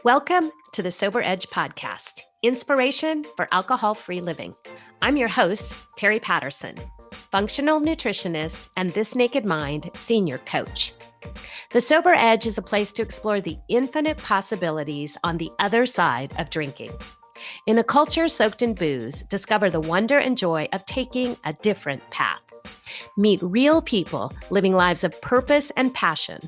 Welcome to the Sober Edge podcast, inspiration for alcohol-free living. I'm your host, Terry Patterson, functional nutritionist and This Naked Mind senior coach. The Sober Edge is a place to explore the infinite possibilities on the other side of drinking. In a culture soaked in booze, discover the wonder and joy of taking a different path. Meet real people living lives of purpose and passion,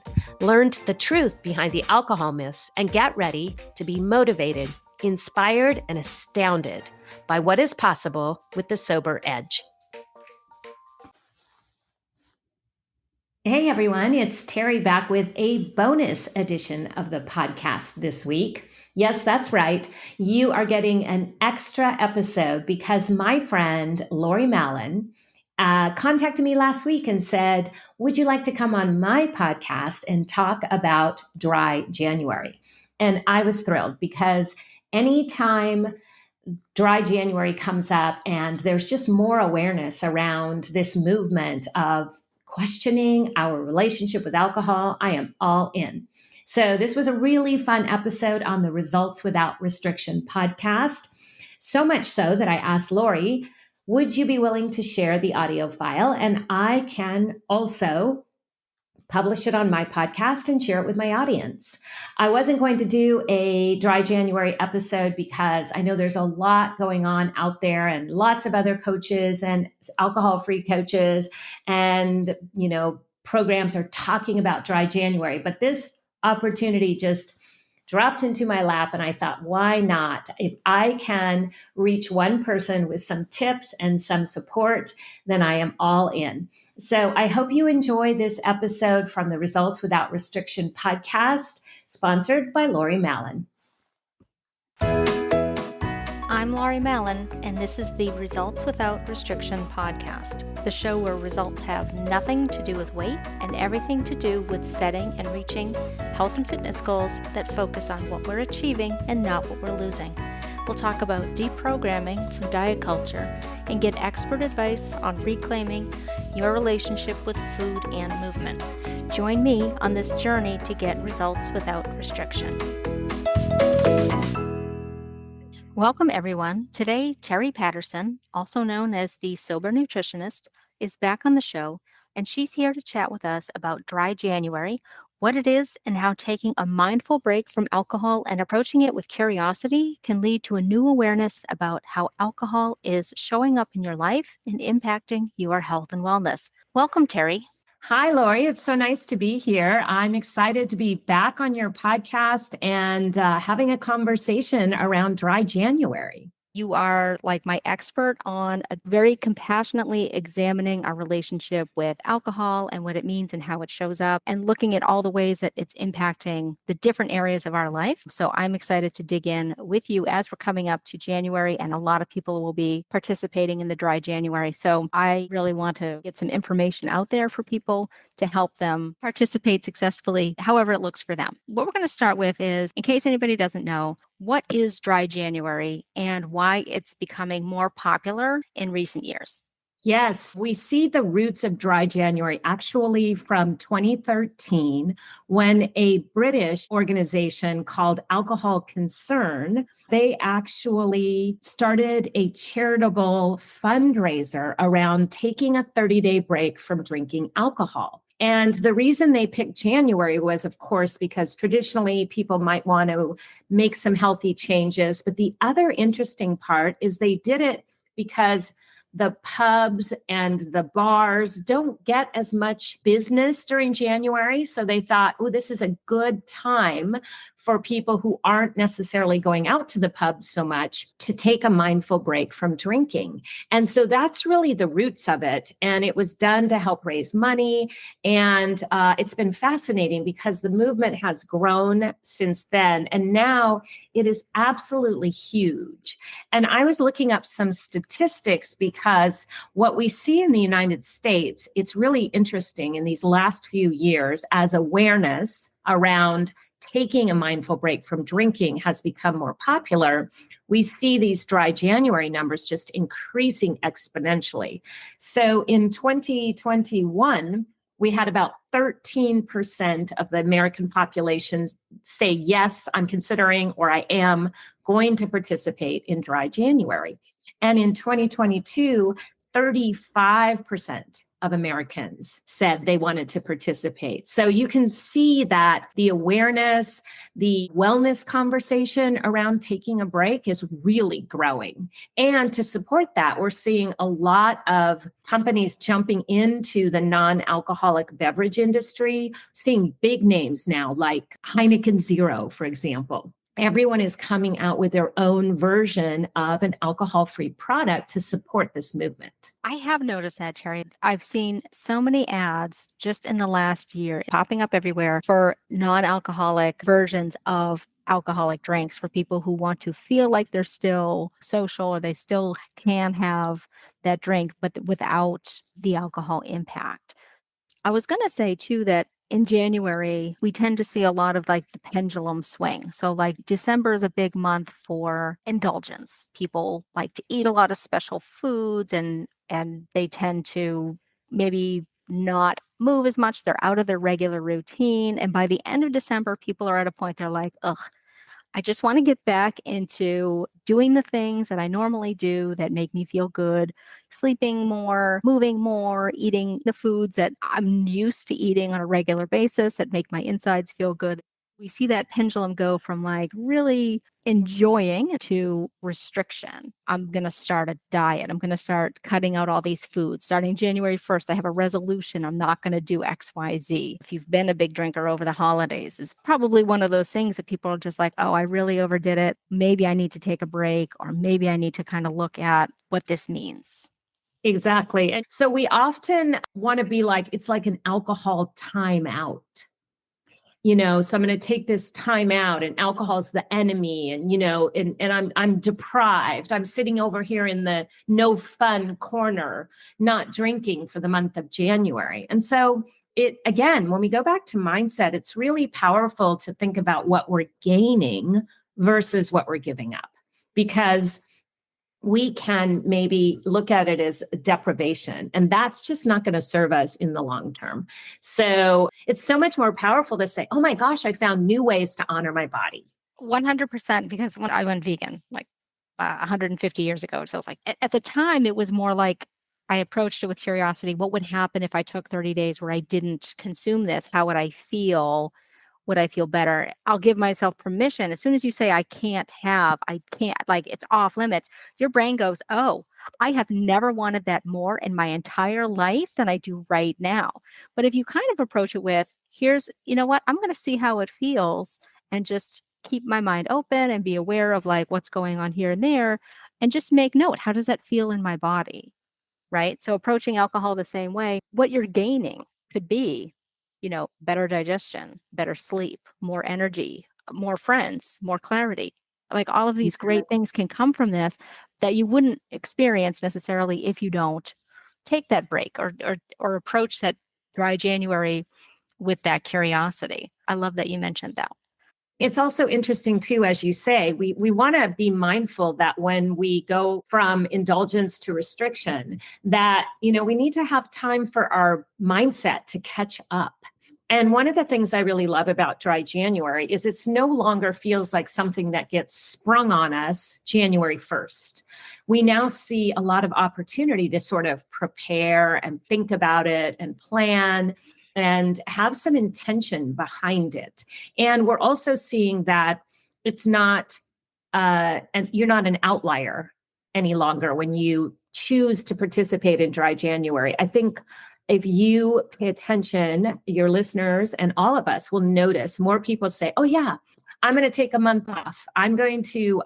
learn the truth behind the alcohol myths, and get ready to be motivated, inspired, and astounded by what is possible with the Sober Edge. Hey everyone, it's Terry back with a bonus edition of the podcast this week. Yes, that's right. You are getting an extra episode because my friend Laurie Mallon contacted me last week and said, would you like to come on my podcast and talk about dry January? And I was thrilled because anytime dry January comes up and there's just more awareness around this movement of questioning our relationship with alcohol, I am all in. So this was a really fun episode on the Results Without Restriction podcast. So much so that I asked Laurie, would you be willing to share the audio file? And I can also publish it on my podcast and share it with my audience. I wasn't going to do a dry January episode because I know there's a lot going on out there and lots of other coaches and alcohol-free coaches and, programs are talking about dry January, but this opportunity just dropped into my lap and I thought, why not? If I can reach one person with some tips and some support, then I am all in. So I hope you enjoy this episode from the Results Without Restriction podcast, sponsored by Laurie Mallon. I'm Laurie Mallon, and this is the Results Without Restriction podcast, the show where results have nothing to do with weight and everything to do with setting and reaching health and fitness goals that focus on what we're achieving and not what we're losing. We'll talk about deprogramming from diet culture and get expert advice on reclaiming your relationship with food and movement. Join me on this journey to get results without restriction. Welcome, everyone. Today, Terry Patterson, also known as the Sober Nutritionist, is back on the show, and she's here to chat with us about dry January, what it is, and how taking a mindful break from alcohol and approaching it with curiosity can lead to a new awareness about how alcohol is showing up in your life and impacting your health and wellness. Welcome, Terry. Hi, Laurie. It's so nice to be here. I'm excited to be back on your podcast and having a conversation around dry January. You are like my expert on very compassionately examining our relationship with alcohol and what it means and how it shows up and looking at all the ways that it's impacting the different areas of our life. So I'm excited to dig in with you as we're coming up to January, and a lot of people will be participating in the dry January. So I really want to get some information out there for people to help them participate successfully, however it looks for them. What we're going to start with is, in case anybody doesn't know, what is dry January and why it's becoming more popular in recent years? Yes, we see the roots of dry January actually from 2013 when a British organization called Alcohol Concern, they actually started a charitable fundraiser around taking a 30-day break from drinking alcohol. And the reason they picked January was, of course, because traditionally people might want to make some healthy changes. But the other interesting part is they did it because the pubs and the bars don't get as much business during January. So they thought, oh, this is a good time for people who aren't necessarily going out to the pubs so much to take a mindful break from drinking. And so that's really the roots of it. And it was done to help raise money. And it's been fascinating because the movement has grown since then. And now it is absolutely huge. And I was looking up some statistics because what we see in the United States, it's really interesting in these last few years as awareness around taking a mindful break from drinking has become more popular, we see these dry January numbers just increasing exponentially. So in 2021, we had about 13% of the American population say, yes, I'm considering or I am going to participate in dry January. And in 2022, 35% of Americans said they wanted to participate. So you can see that the awareness, the wellness conversation around taking a break is really growing. And to support that, we're seeing a lot of companies jumping into the non-alcoholic beverage industry, seeing big names now like Heineken Zero, for example. Everyone is coming out with their own version of an alcohol-free product to support this movement. I have noticed that, Terry. I've seen so many ads just in the last year popping up everywhere for non-alcoholic versions of alcoholic drinks for people who want to feel like they're still social or they still can have that drink, but without the alcohol impact. I was going to say too that in January, we tend to see a lot of like the pendulum swing. So, like December is a big month for indulgence. People like to eat a lot of special foods and they tend to maybe not move as much. They're out of their regular routine. And by the end of December, people are at a point they're like, ugh, I just want to get back into doing the things that I normally do that make me feel good, sleeping more, moving more, eating the foods that I'm used to eating on a regular basis that make my insides feel good. We see that pendulum go from like really enjoying to restriction. I'm going to start a diet. I'm going to start cutting out all these foods. Starting January 1st, I have a resolution. I'm not going to do XYZ. If you've been a big drinker over the holidays, it's probably one of those things that people are just like, oh, I really overdid it. Maybe I need to take a break, or maybe I need to kind of look at what this means. Exactly. And so we often want to be like, it's like an alcohol timeout. So I'm going to take this time out, and alcohol is the enemy, and I'm deprived. I'm sitting over here in the no fun corner, not drinking for the month of January. And so it, again, when we go back to mindset, it's really powerful to think about what we're gaining versus what we're giving up, because we can maybe look at it as deprivation, and that's just not going to serve us in the long term. So it's so much more powerful to say, oh my gosh, I found new ways to honor my body. 100%. Because when I went vegan, like 150 years ago, it feels like at the time, it was more like I approached it with curiosity. What would happen if I took 30 days where I didn't consume this? How would I feel? Would I feel better? I'll give myself permission. As soon as you say I can't, like it's off limits, your brain goes, oh, I have never wanted that more in my entire life than I do right now. But if you kind of approach it with, here's, you know what, I'm going to see how it feels and just keep my mind open and be aware of like what's going on here and there and just make note, how does that feel in my body? Right. So approaching alcohol the same way, what you're gaining could be, better digestion, better sleep, more energy, more friends, more clarity. Like all of these great things can come from this that you wouldn't experience necessarily if you don't take that break or approach that dry January with that curiosity. I love that you mentioned that. It's also interesting too, as you say, we want to be mindful that when we go from indulgence to restriction, that, we need to have time for our mindset to catch up. And one of the things I really love about dry January is it's no longer feels like something that gets sprung on us January 1st. We now see a lot of opportunity to sort of prepare and think about it and plan and have some intention behind it. And we're also seeing that it's not, and you're not an outlier any longer when you choose to participate in dry January. I think if you pay attention, your listeners and all of us will notice more people say, oh yeah, I'm going to take a month off. I'm going to,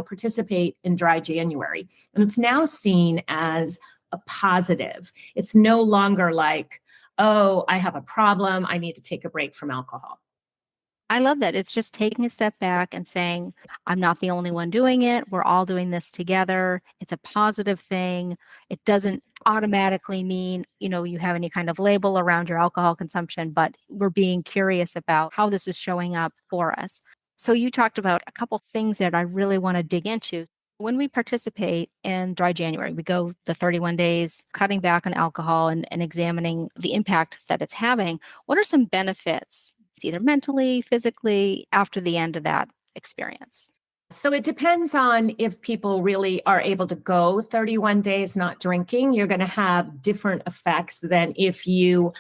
participate in dry January. And it's now seen as a positive. It's no longer like, oh, I have a problem, I need to take a break from alcohol. I love that. It's just taking a step back and saying, I'm not the only one doing it. We're all doing this together. It's a positive thing. It doesn't automatically mean, you have any kind of label around your alcohol consumption, but we're being curious about how this is showing up for us. So you talked about a couple things that I really want to dig into. When we participate in Dry January, we go the 31 days, cutting back on alcohol and examining the impact that it's having. What are some benefits, either mentally, physically, after the end of that experience? So it depends on if people really are able to go 31 days not drinking. You're going to have different effects than if you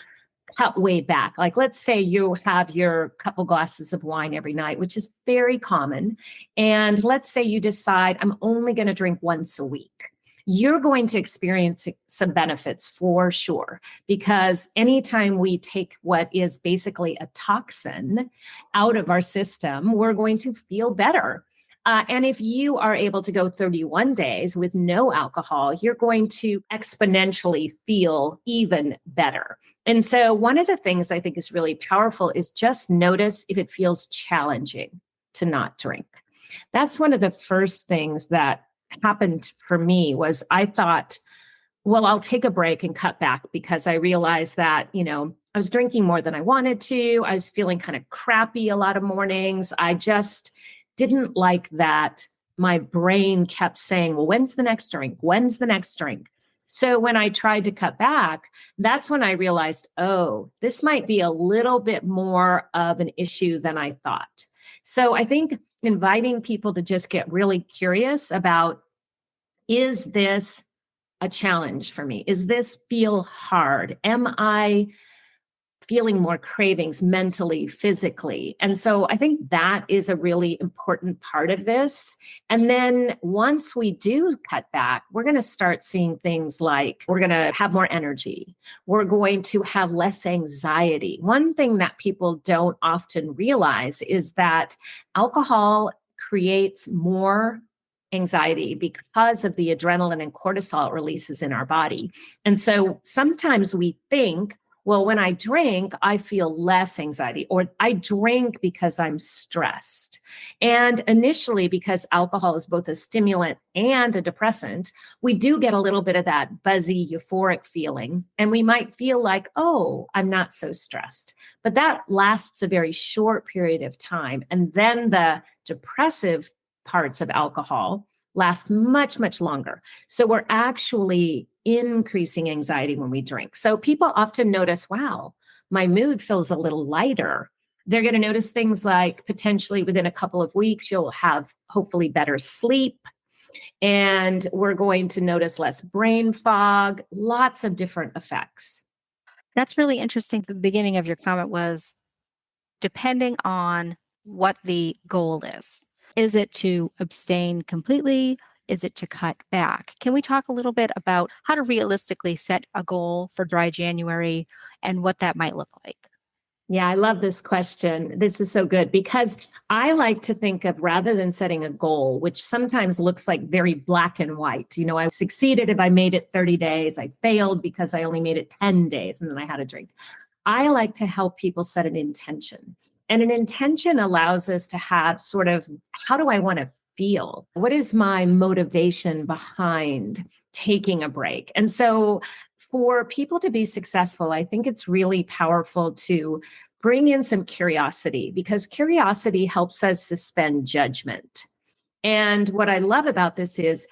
cut way back. Like, let's say you have your couple glasses of wine every night, which is very common. And let's say you decide, I'm only going to drink once a week. You're going to experience some benefits for sure, because anytime we take what is basically a toxin out of our system, we're going to feel better. And if you are able to go 31 days with no alcohol, you're going to exponentially feel even better. And so, one of the things I think is really powerful is just notice if it feels challenging to not drink. That's one of the first things that happened for me was I thought, well, I'll take a break and cut back because I realized that, I was drinking more than I wanted to. I was feeling kind of crappy a lot of mornings. I just didn't like that my brain kept saying, well, when's the next drink? When's the next drink? So when I tried to cut back, that's when I realized, oh, this might be a little bit more of an issue than I thought. So I think inviting people to just get really curious about, is this a challenge for me? Is this feel hard? Am I feeling more cravings mentally, physically? And so I think that is a really important part of this. And then once we do cut back, we're going to start seeing things like we're going to have more energy. We're going to have less anxiety. One thing that people don't often realize is that alcohol creates more anxiety because of the adrenaline and cortisol it releases in our body. And so sometimes we think, well, when I drink, I feel less anxiety, or I drink because I'm stressed. And initially, because alcohol is both a stimulant and a depressant, we do get a little bit of that buzzy, euphoric feeling. And we might feel like, oh, I'm not so stressed. But that lasts a very short period of time. And then the depressive parts of alcohol last much, much longer. So we're actually increasing anxiety when we drink. So people often notice, wow, my mood feels a little lighter. They're going to notice things like potentially within a couple of weeks, you'll have hopefully better sleep. And we're going to notice less brain fog, lots of different effects. That's really interesting. The beginning of your comment was depending on what the goal is. Is it to abstain completely? Is it to cut back? Can we talk a little bit about how to realistically set a goal for Dry January and what that might look like? Yeah, I love this question. This is so good because I like to think of, rather than setting a goal, which sometimes looks like very black and white. I succeeded if I made it 30 days. I failed because I only made it 10 days and then I had a drink. I like to help people set an intention. And an intention allows us to have sort of, how do I want to feel? What is my motivation behind taking a break? And so for people to be successful, I think it's really powerful to bring in some curiosity, because curiosity helps us suspend judgment. And what I love about this is,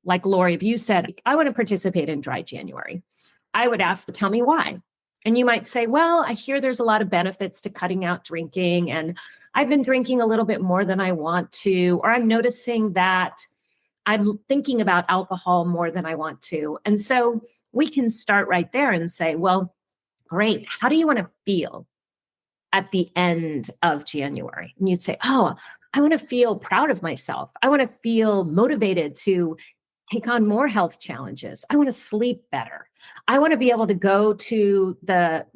like Laurie, if you said, I want to participate in Dry January, I would ask, tell me why. And you might say, well, I hear there's a lot of benefits to cutting out drinking, and I've been drinking a little bit more than I want to, or I'm noticing that I'm thinking about alcohol more than I want to. And so we can start right there and say, well, great. How do you want to feel at the end of January? And you'd say, oh, I want to feel proud of myself. I want to feel motivated to take on more health challenges. I want to sleep better. I want to be able to go to the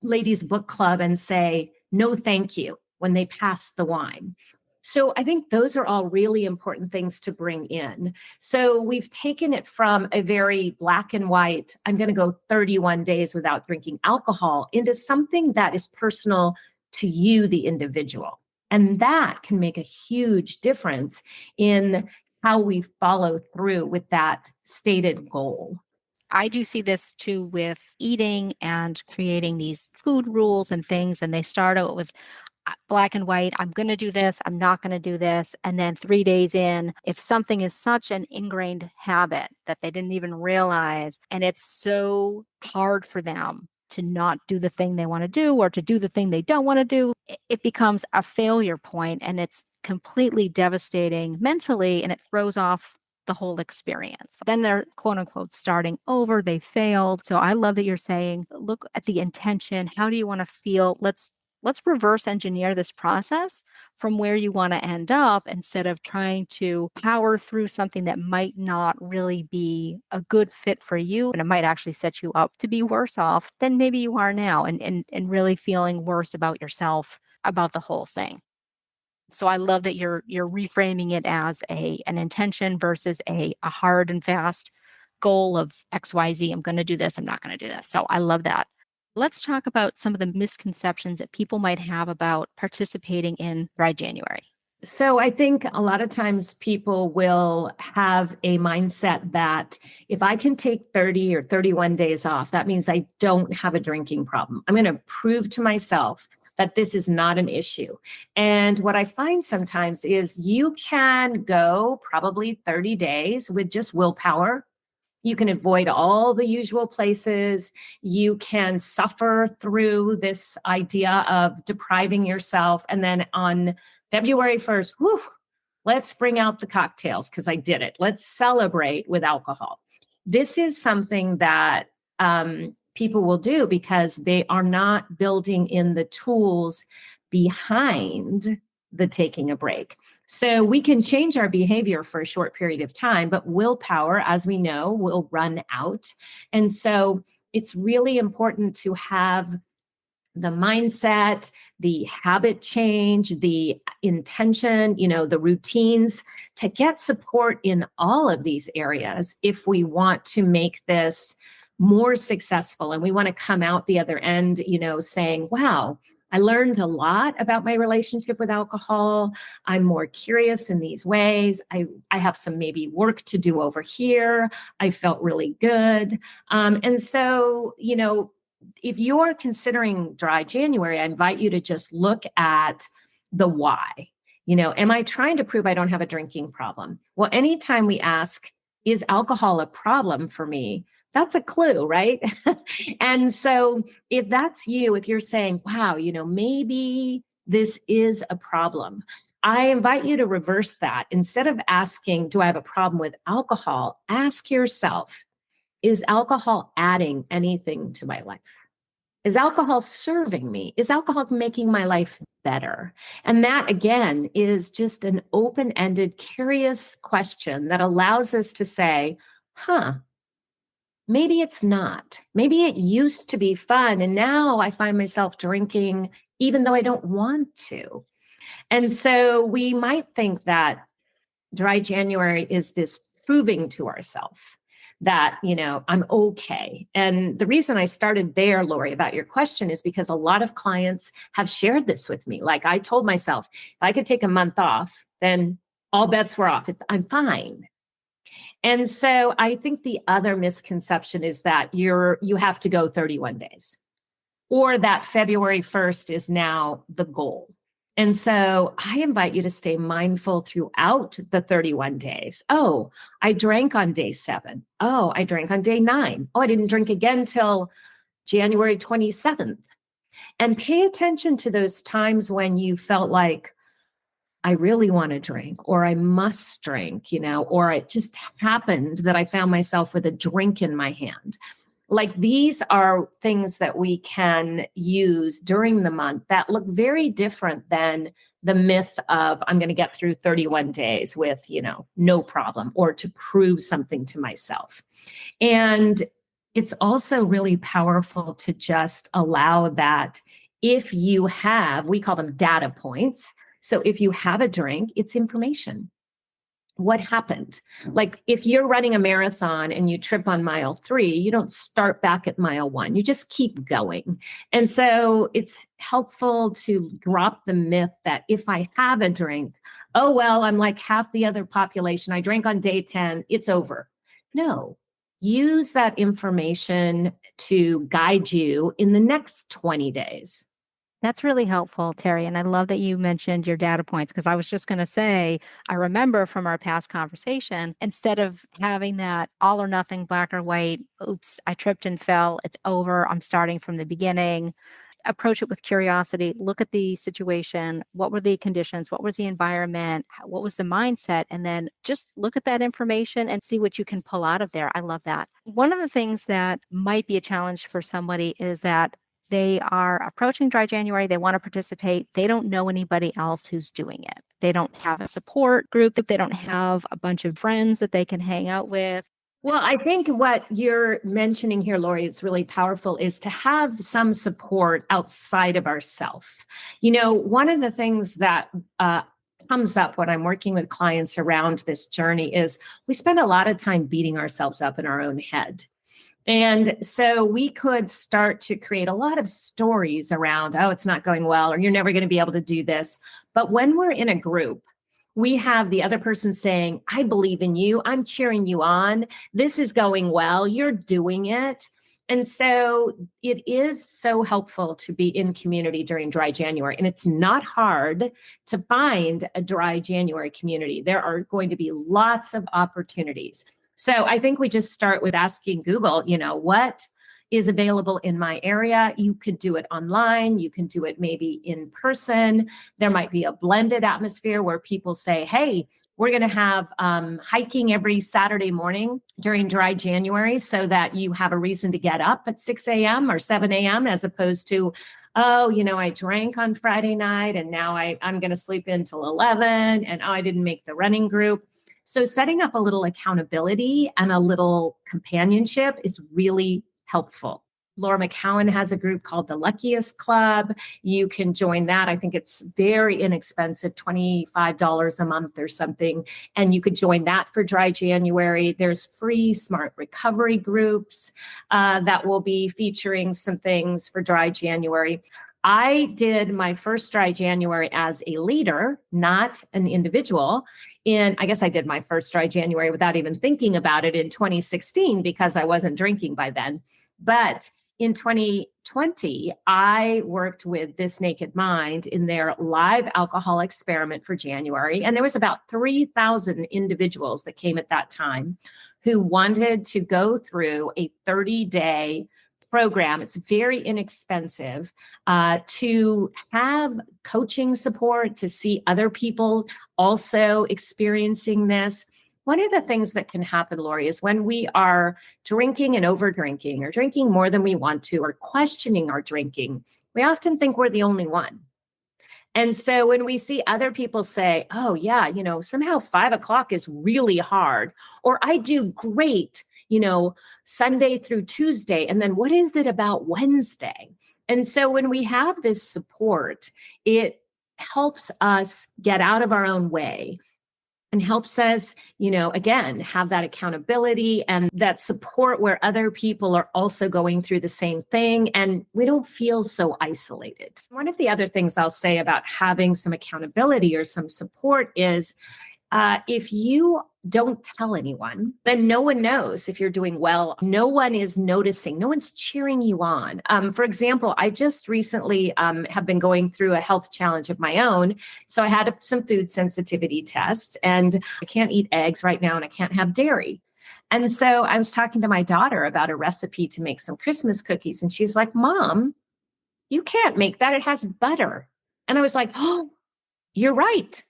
ladies' book club and say, no, thank you, when they pass the wine. So I think those are all really important things to bring in. So we've taken it from a very black and white, I'm going to go 31 days without drinking alcohol, into something that is personal to you, the individual. And that can make a huge difference in how we follow through with that stated goal. I do see this too with eating and creating these food rules and things. And they start out with black and white. I'm going to do this. I'm not going to do this. And then 3 days in, if something is such an ingrained habit that they didn't even realize, and it's so hard for them to not do the thing they want to do or to do the thing they don't want to do, it becomes a failure point, and it's completely devastating mentally, and it throws off the whole experience. Then they're quote unquote starting over, they failed. So I love that you're saying, look at the intention. How do you want to feel? Let's reverse engineer this process from where you want to end up, instead of trying to power through something that might not really be a good fit for you, and it might actually set you up to be worse off than maybe you are now, and really feeling worse about yourself, about the whole thing. So I love that you're reframing it as an intention versus a hard and fast goal of XYZ. I'm going to do this. I'm not going to do this. So I love that. Let's talk about some of the misconceptions that people might have about participating in Dry January. So I think a lot of times people will have a mindset that if I can take 30 or 31 days off, that means I don't have a drinking problem. I'm going to prove to myself that this is not an issue. And what I find sometimes is you can go probably 30 days with just willpower. You can avoid all the usual places. You can suffer through this idea of depriving yourself. And then on February 1st, whew, let's bring out the cocktails because I did it. Let's celebrate with alcohol. This is something that people will do because they are not building in the tools behind the taking a break. So we can change our behavior for a short period of time, but willpower, as we know, will run out. And so it's really important to have the mindset, the habit change, the intention, the routines to get support in all of these areas if we want to make this more successful. And we want to come out the other end, saying, wow, I learned a lot about my relationship with alcohol. I'm more curious in these ways. I have some maybe work to do over here. I felt really good. And so, if you're considering Dry January, I invite you to just look at the why. Am I trying to prove I don't have a drinking problem? Well, anytime we ask, is alcohol a problem for me? That's a clue, right? And so if that's you, if you're saying, wow, maybe this is a problem, I invite you to reverse that. Instead of asking, do I have a problem with alcohol? Ask yourself, is alcohol adding anything to my life? Is alcohol serving me? Is alcohol making my life better? And that, again, is just an open-ended, curious question that allows us to say, maybe it's not. Maybe it used to be fun, and now I find myself drinking even though I don't want to. And so we might think that Dry January is this proving to ourselves that, I'm okay. And the reason I started there, Laurie, about your question is because a lot of clients have shared this with me. Like I told myself, if I could take a month off, then all bets were off. I'm fine. And so I think the other misconception is that you have to go 31 days, or that February 1st is now the goal. And so I invite you to stay mindful throughout the 31 days. Oh, I drank on day 7. Oh, I drank on day 9. Oh, I didn't drink again till January 27th. And pay attention to those times when you felt like, I really want to drink, or I must drink, or it just happened that I found myself with a drink in my hand. Like these are things that we can use during the month that look very different than the myth of I'm going to get through 31 days with, no problem, or to prove something to myself. And it's also really powerful to just allow that if you have, we call them data points. So if you have a drink, it's information. What happened? Like if you're running a marathon and you trip on mile 3, you don't start back at mile 1. You just keep going. And so it's helpful to drop the myth that if I have a drink, oh, well, I'm like half the other population. I drank on day 10. It's over. No, use that information to guide you in the next 20 days. That's really helpful, Terry. And I love that you mentioned your data points because I was just going to say, I remember from our past conversation, instead of having that all or nothing, black or white, oops, I tripped and fell, it's over, I'm starting from the beginning. Approach it with curiosity, look at the situation. What were the conditions? What was the environment? What was the mindset? And then just look at that information and see what you can pull out of there. I love that. One of the things that might be a challenge for somebody is that they are approaching dry January. They want to participate. They don't know anybody else who's doing it. They don't have a support group. They don't have a bunch of friends that they can hang out with. Well, I think what you're mentioning here, Laurie, is really powerful is to have some support outside of ourself. One of the things that comes up when I'm working with clients around this journey is we spend a lot of time beating ourselves up in our own head. And so we could start to create a lot of stories around, oh, it's not going well, or you're never going to be able to do this. But when we're in a group, we have the other person saying, I believe in you. I'm cheering you on. This is going well. You're doing it. And so it is so helpful to be in community during dry January. And it's not hard to find a dry January community. There are going to be lots of opportunities. So I think we just start with asking Google, what is available in my area? You could do it online. You can do it maybe in person. There might be a blended atmosphere where people say, hey, we're going to have hiking every Saturday morning during dry January so that you have a reason to get up at 6 a.m. or 7 a.m. as opposed to, oh, I drank on Friday night and now I'm going to sleep until 11 and I didn't make the running group. So setting up a little accountability and a little companionship is really helpful. Laura McCowan has a group called the Luckiest Club. You can join that. I think it's very inexpensive, $25 a month or something. And you could join that for dry January. There's free smart recovery groups that will be featuring some things for dry January. I did my first dry January as a leader, not an individual. I guess I did my first dry January without even thinking about it in 2016 because I wasn't drinking by then. But in 2020, I worked with This Naked Mind in their live alcohol experiment for January. And there was about 3,000 individuals that came at that time who wanted to go through a 30-day program. It's very inexpensive to have coaching support, to see other people also experiencing this. One of the things that can happen, Laurie, is when we are drinking and over drinking or drinking more than we want to or questioning our drinking, we often think we're the only one. And so when we see other people say, oh, yeah, somehow 5 o'clock is really hard, or I do great, Sunday through Tuesday. And then what is it about Wednesday? And so when we have this support, it helps us get out of our own way and helps us, again, have that accountability and that support where other people are also going through the same thing. And we don't feel so isolated. One of the other things I'll say about having some accountability or some support is if you don't tell anyone, then no one knows if you're doing well. No one is noticing. No one's cheering you on. For example, I just recently have been going through a health challenge of my own. So I had some food sensitivity tests and I can't eat eggs right now and I can't have dairy. And so I was talking to my daughter about a recipe to make some Christmas cookies. And she's like, Mom, you can't make that. It has butter. And I was like, oh, you're right.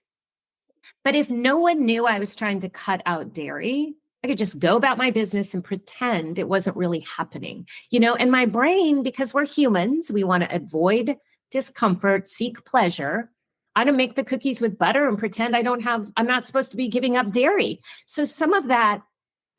But if no one knew I was trying to cut out dairy, I could just go about my business and pretend it wasn't really happening, and my brain, because we're humans, we want to avoid discomfort, seek pleasure. I don't make the cookies with butter and pretend I'm not supposed to be giving up dairy. So some of that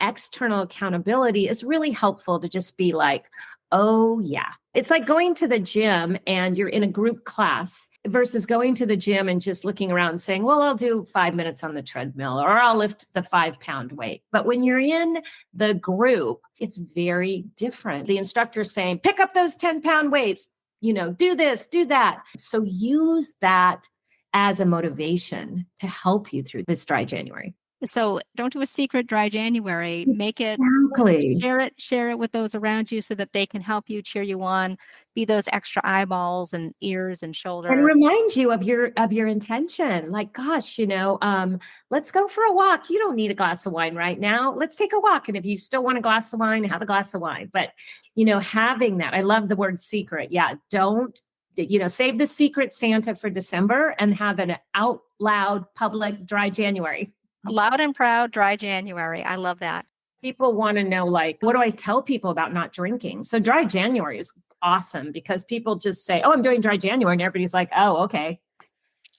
external accountability is really helpful to just be like, oh yeah. It's like going to the gym and you're in a group class versus going to the gym and just looking around and saying, well, I'll do 5 minutes on the treadmill or I'll lift the 5-pound weight. But when you're in the group, it's very different. The instructor's saying, pick up those 10-pound weights, do this, do that. So use that as a motivation to help you through this dry January. So don't do a secret dry January. Make it, Exactly. share it with those around you so that they can help you, cheer you on, be those extra eyeballs and ears and And shoulder. remind you of your intention. Like, gosh, let's go for a walk. You don't need a glass of wine right now. Let's take a walk. And if you still want a glass of wine, have a glass of wine. But having that, I love the word secret. Yeah, don't save the secret Santa for December and have an out loud public dry January. Loud and proud, dry January. I love that. People want to know, like, what do I tell people about not drinking? So dry January is awesome because people just say, oh, I'm doing dry January. And everybody's like, oh, okay.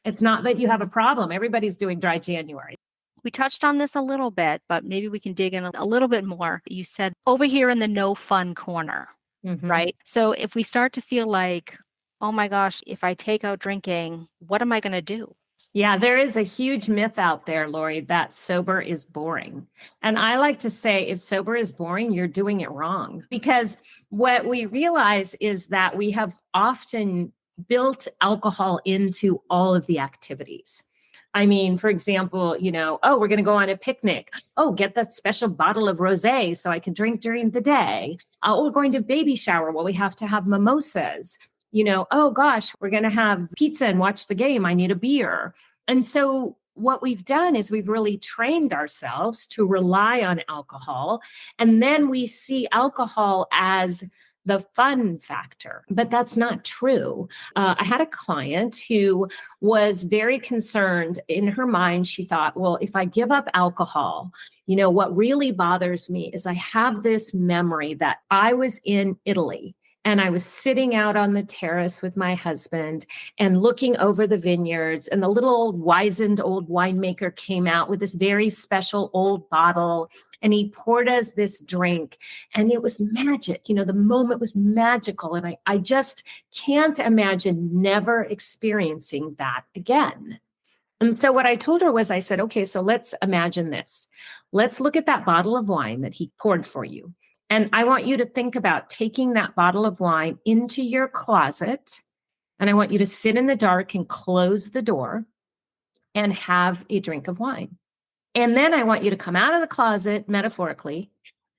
It's not that you have a problem. Everybody's doing dry January. We touched on this a little bit, but maybe we can dig in a little bit more. You said over here in the no fun corner, right? So if we start to feel like, oh my gosh, if I take out drinking, what am I going to do? Yeah, there is a huge myth out there, Laurie, that sober is boring. And I like to say, if sober is boring, you're doing it wrong. Because what we realize is that we have often built alcohol into all of the activities. I mean, for example, oh, we're going to go on a picnic. Oh, get that special bottle of rosé so I can drink during the day. Oh, we're going to baby shower. Well, we have to have mimosas. Oh gosh, we're going to have pizza and watch the game. I need a beer. And so what we've done is we've really trained ourselves to rely on alcohol. And then we see alcohol as the fun factor, but that's not true. I had a client who was very concerned. In her mind, she thought, well, if I give up alcohol, what really bothers me is I have this memory that I was in Italy and I was sitting out on the terrace with my husband and looking over the vineyards, and the little old wizened old winemaker came out with this very special old bottle, and he poured us this drink, and it was magic. The moment was magical. And I just can't imagine never experiencing that again. And so what I told her was, I said, okay, so let's imagine this. Let's look at that bottle of wine that he poured for you. And I want you to think about taking that bottle of wine into your closet. And I want you to sit in the dark and close the door and have a drink of wine. And then I want you to come out of the closet, metaphorically,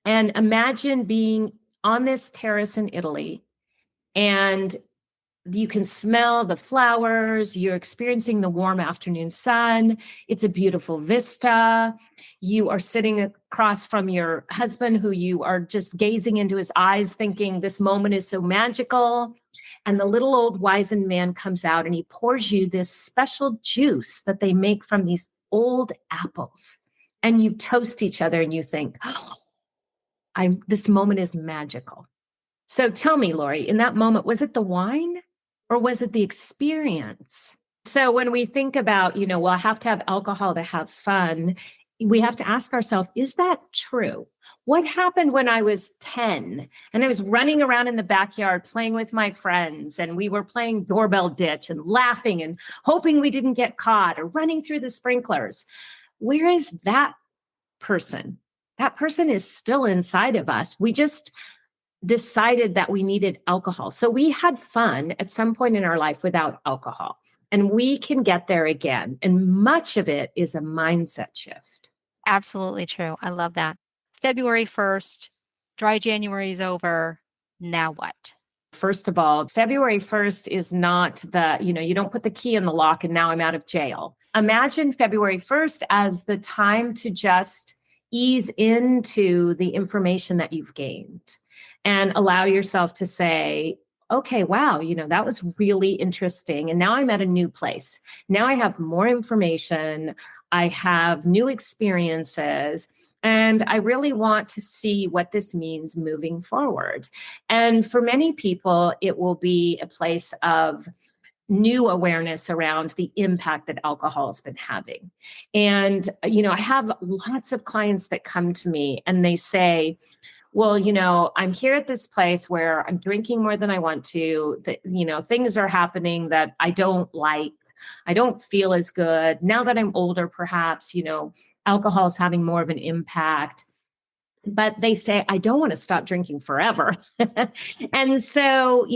and imagine being on this terrace in Italy, and you can smell the flowers. You're experiencing the warm afternoon sun. It's a beautiful vista. You are sitting across from your husband, who you are just gazing into his eyes, thinking this moment is so magical. And the little old wizened man comes out and he pours you this special juice that they make from these old apples. And you toast each other and you think, oh, this moment is magical. So tell me, Laurie, in that moment, was it the wine or was it the experience? So when we think about, well, I have to have alcohol to have fun, we have to ask ourselves, is that true? What happened when I was 10 and I was running around in the backyard playing with my friends, and we were playing doorbell ditch and laughing and hoping we didn't get caught, or running through the sprinklers? Where is that person? That person is still inside of us. We just decided that we needed alcohol. So we had fun at some point in our life without alcohol, and we can get there again. And much of it is a mindset shift. Absolutely true. I love that. February 1st, dry January is over. Now what? First of all, February 1st is not you don't put the key in the lock and now I'm out of jail. Imagine February 1st as the time to just ease into the information that you've gained and allow yourself to say, okay, wow, that was really interesting. And now I'm at a new place. Now I have more information. I have new experiences. And I really want to see what this means moving forward. And for many people, it will be a place of new awareness around the impact that alcohol has been having. And, I have lots of clients that come to me and they say, well, I'm here at this place where I'm drinking more than I want to, that, things are happening that I don't like. I don't feel as good. Now that I'm older, perhaps, alcohol is having more of an impact. But they say, I don't want to stop drinking forever. And so,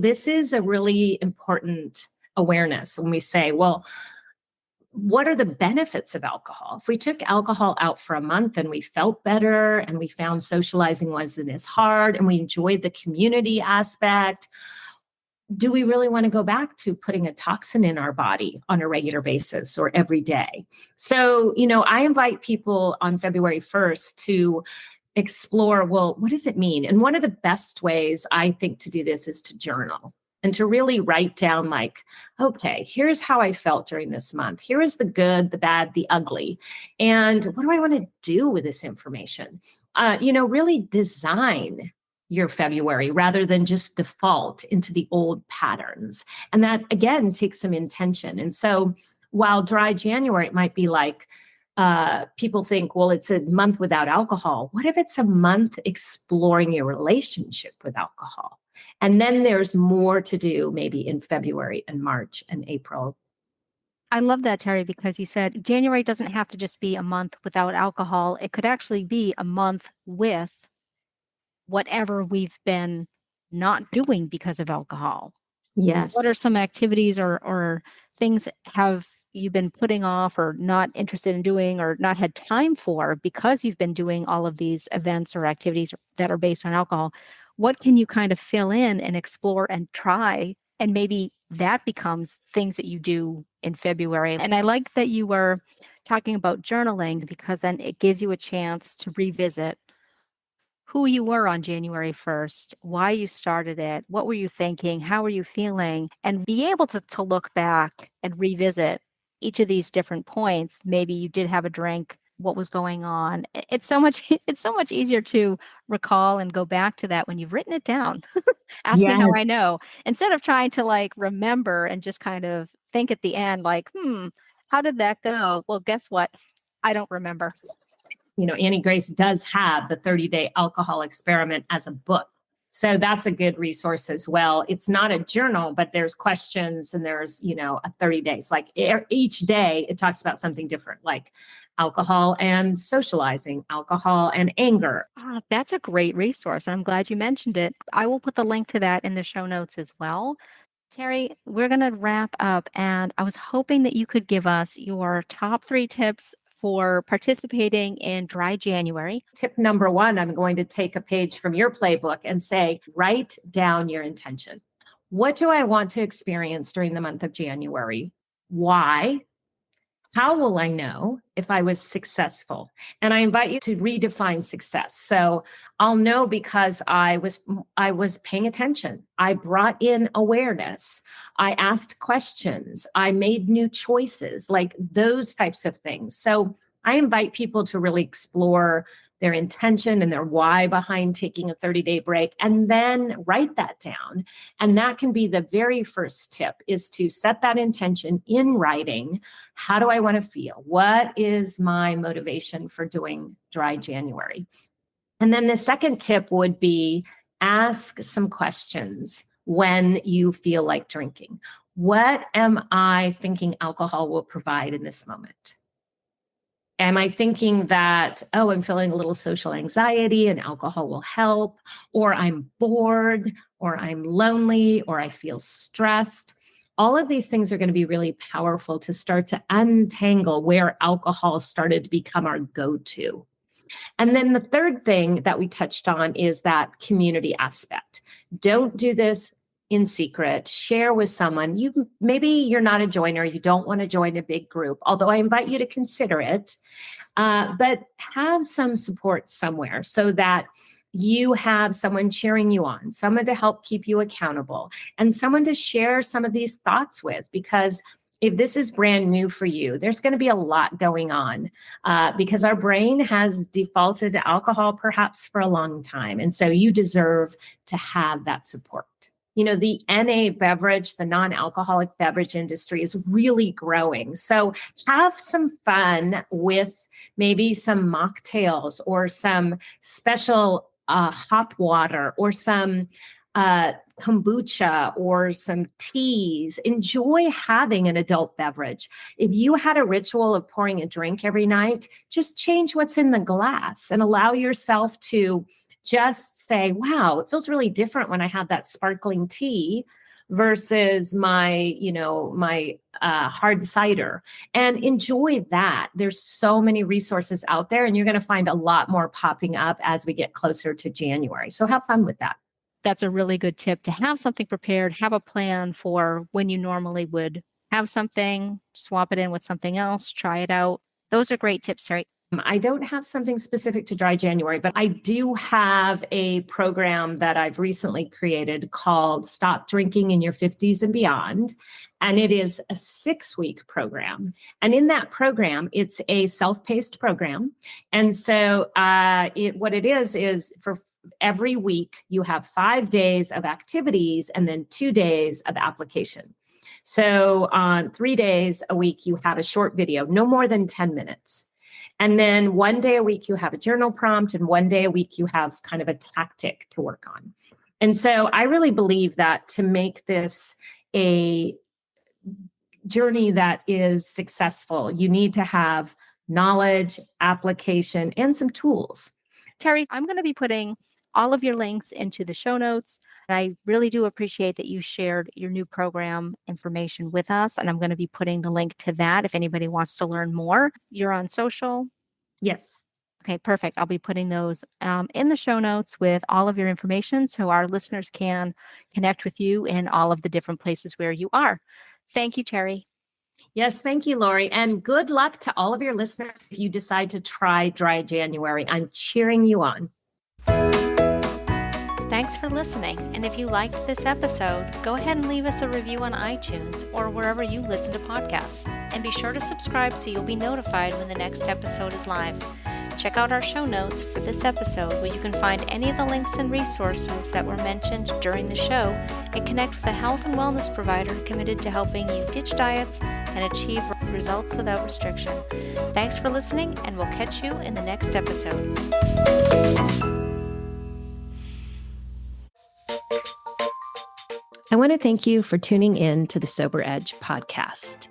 this is a really important awareness when we say, well, what are the benefits of alcohol? If we took alcohol out for a month and we felt better and we found socializing wasn't as hard and we enjoyed the community aspect, do we really want to go back to putting a toxin in our body on a regular basis or every day? So, I invite people on February 1st to explore, well, what does it mean? And one of the best ways I think to do this is to journal and to really write down, like, okay, here's how I felt during this month. Here is the good, the bad, the ugly. And what do I want to do with this information? Really design your February rather than just default into the old patterns. And that, again, takes some intention. And so while dry January, it might be like, people think, well, it's a month without alcohol. What if it's a month exploring your relationship with alcohol? And then there's more to do maybe in February and March and April. I love that, Terry, because you said January doesn't have to just be a month without alcohol. It could actually be a month with whatever we've been not doing because of alcohol. What Yes. are some activities or things have you been putting off or not interested in doing or not had time for because you've been doing all of these events or activities that are based on alcohol? What can you kind of fill in and explore and try? And maybe that becomes things that you do in February. And I like that you were talking about journaling because then it gives you a chance to revisit who you were on January 1st, why you started it, what were you thinking, how were you feeling, and be able to look back and revisit each of these different points. Maybe you did have a drink, what was going on. It's so much it's so much easier to recall and go back to that when you've written it down. Ask me how Yes. I know. Instead of trying to like remember and just kind of think at the end like, how did that go? Well, guess what? I don't remember. Annie Grace does have the 30-day alcohol experiment as a book. So that's a good resource as well. It's not a journal, but there's questions and there's, a 30 days. Like each day it talks about something different, like alcohol and socializing, alcohol and anger. That's a great resource. I'm glad you mentioned it. I will put the link to that in the show notes as well. Terry, we're going to wrap up, and I was hoping that you could give us your top 3 tips for participating in Dry January. Tip number 1, I'm going to take a page from your playbook and say, write down your intention. What do I want to experience during the month of January? Why? How will I know if I was successful? And I invite you to redefine success. So I'll know because I was paying attention. I brought in awareness. I asked questions. I made new choices, like those types of things. So I invite people to really explore their intention and their why behind taking a 30-day break, and then write that down. And that can be the very first tip, is to set that intention in writing. How do I want to feel? What is my motivation for doing Dry January? And then the second tip would be, ask some questions when you feel like drinking. What am I thinking alcohol will provide in this moment? Am I thinking that, oh, I'm feeling a little social anxiety and alcohol will help, or I'm bored, or I'm lonely, or I feel stressed? All of these things are going to be really powerful to start to untangle where alcohol started to become our go-to. And then the third thing that we touched on is that community aspect. Don't do this in secret. Share with someone. Maybe you're not a joiner, you don't want to join a big group, although I invite you to consider it. But have some support somewhere so that you have someone cheering you on, someone to help keep you accountable, and someone to share some of these thoughts with. Because if this is brand new for you, there's going to be a lot going on, because our brain has defaulted to alcohol perhaps for a long time. And so you deserve to have that support. The NA beverage, the non-alcoholic beverage industry, is really growing. So have some fun with maybe some mocktails or some special hop water or some kombucha or some teas. Enjoy having an adult beverage. If you had a ritual of pouring a drink every night, just change what's in the glass and allow yourself to just say, wow, it feels really different when I have that sparkling tea. versus my hard cider, and enjoy that. There's so many resources out there, and you're going to find a lot more popping up as we get closer to January. So have fun with that. That's a really good tip, to have something prepared, have a plan for when you normally would have something, swap it in with something else, try it out. Those are great tips, Terry. I don't have something specific to dry January, but I do have a program that I've recently created called Stop Drinking in Your 50s and Beyond. And it is a 6-week program. And in that program, it's a self-paced program. And so what it is for every week, you have 5 days of activities and then 2 days of application. So on 3 days a week, you have a short video, no more than 10 minutes. And then 1 day a week, you have a journal prompt, and 1 day a week, you have kind of a tactic to work on. And so I really believe that to make this a journey that is successful, you need to have knowledge, application, and some tools. Terry, I'm going to be putting all of your links into the show notes. I really do appreciate that you shared your new program information with us. And I'm going to be putting the link to that if anybody wants to learn more. You're on social? Yes. Okay, perfect. I'll be putting those in the show notes with all of your information so our listeners can connect with you in all of the different places where you are. Thank you, Terry. Yes, thank you, Laurie. And good luck to all of your listeners if you decide to try Dry January. I'm cheering you on. Thanks for listening. And if you liked this episode, go ahead and leave us a review on iTunes or wherever you listen to podcasts. And be sure to subscribe so you'll be notified when the next episode is live. Check out our show notes for this episode, where you can find any of the links and resources that were mentioned during the show, and connect with a health and wellness provider committed to helping you ditch diets and achieve results without restriction. Thanks for listening, and we'll catch you in the next episode. I want to thank you for tuning in to the Sober Edge podcast.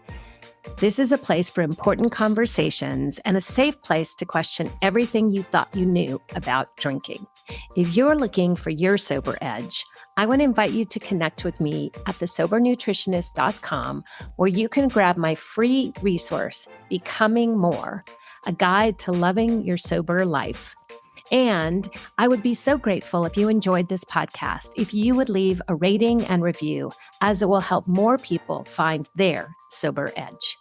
This is a place for important conversations and a safe place to question everything you thought you knew about drinking. If you're looking for your sober edge, I want to invite you to connect with me at thesobernutritionist.com, where you can grab my free resource, Becoming More, a guide to loving your sober life. And I would be so grateful if you enjoyed this podcast, if you would leave a rating and review, as it will help more people find their sober edge.